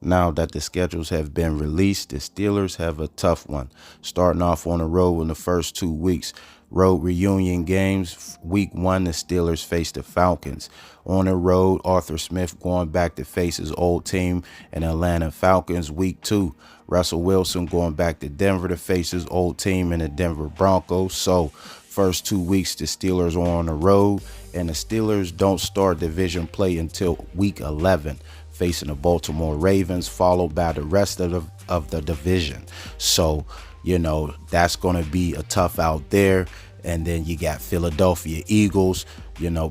Now that the schedules have been released, the Steelers have a tough one, starting off on the road in the first 2 weeks. Road reunion games. Week 1, the Steelers face the Falcons. On the road, Arthur Smith going back to face his old team and Atlanta Falcons. Week 2, Russell Wilson going back to Denver to face his old team and the Denver Broncos. So, first 2 weeks, the Steelers are on the road, and the Steelers don't start division play until week 11, facing the Baltimore Ravens, followed by the rest of the division. So, that's going to be a tough out there. And then you got Philadelphia Eagles,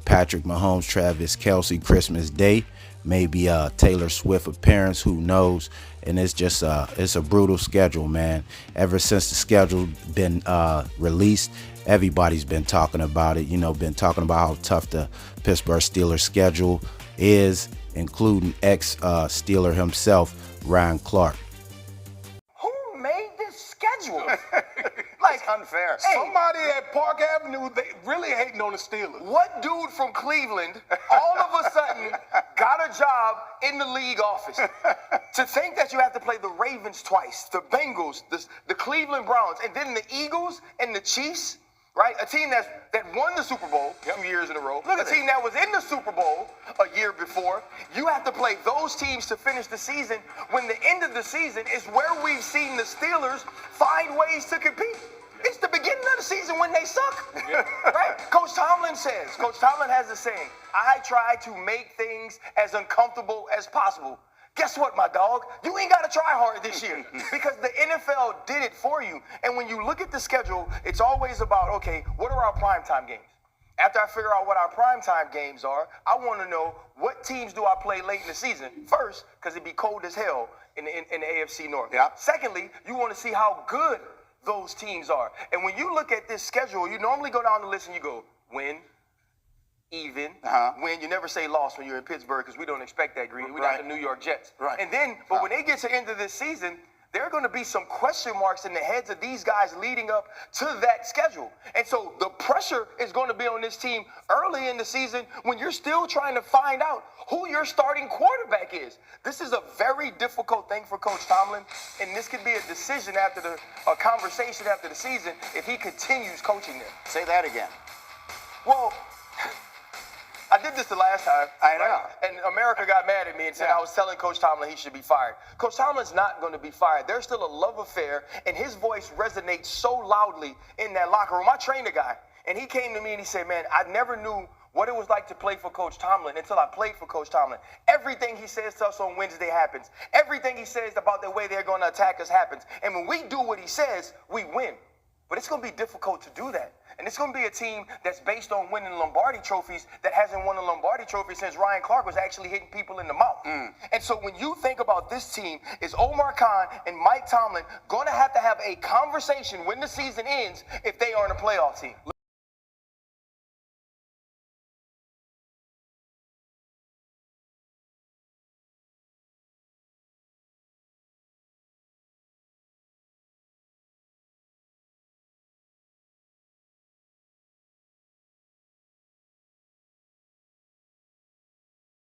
Patrick Mahomes, Travis Kelce, Christmas Day, maybe a Taylor Swift appearance, who knows. And it's just it's a brutal schedule, man. Ever since the schedule been released, everybody's been talking about it, been talking about how tough the Pittsburgh Steelers schedule is, including ex-Steeler himself, Ryan Clark. Who made this schedule? Like, unfair. Hey, somebody at Park Avenue, they really hating on the Steelers. What dude from Cleveland all of a sudden got a job in the league office? To think that you have to play the Ravens twice, the Bengals, the Cleveland Browns, and then the Eagles and the Chiefs, right? A team that won the Super Bowl 2 years in a row. A team that was in the Super Bowl a year before. You have to play those teams to finish the season, when the end of the season is where we've seen the Steelers find ways to compete. It's the beginning of the season when they suck, right? Coach Tomlin has a saying, I try to make things as uncomfortable as possible. Guess what, my dog? You ain't got to try hard this year, because the NFL did it for you. And when you look at the schedule, it's always about, okay, what are our primetime games? After I figure out what our primetime games are, I want to know what teams do I play late in the season. First, because it'd be cold as hell in the AFC North. Yeah. Secondly, you want to see how good those teams are. And when you look at this schedule, you normally go down the list and you go, win, even, win. You never say loss when you're in Pittsburgh, because we don't expect that, Green. We got the New York Jets. Right. And then, but when they get to the end of this season, there are going to be some question marks in the heads of these guys leading up to that schedule. And so the pressure is going to be on this team early in the season, when you're still trying to find out who your starting quarterback is. This is a very difficult thing for Coach Tomlin, and this could be a decision after a conversation after the season if he continues coaching them. Say that again. Well, I did this the last time. I know. Right? And America got mad at me and said I was telling Coach Tomlin he should be fired. Coach Tomlin's not going to be fired. There's still a love affair, and his voice resonates so loudly in that locker room. I trained a guy, and he came to me and he said, man, I never knew what it was like to play for Coach Tomlin until I played for Coach Tomlin. Everything he says to us on Wednesday happens. Everything he says about the way they're going to attack us happens. And when we do what he says, we win. But it's going to be difficult to do that. And it's going to be a team that's based on winning Lombardi trophies that hasn't won a Lombardi trophy since Ryan Clark was actually hitting people in the mouth. And so when you think about this team, is Omar Khan and Mike Tomlin going to have a conversation when the season ends if they are in a playoff team?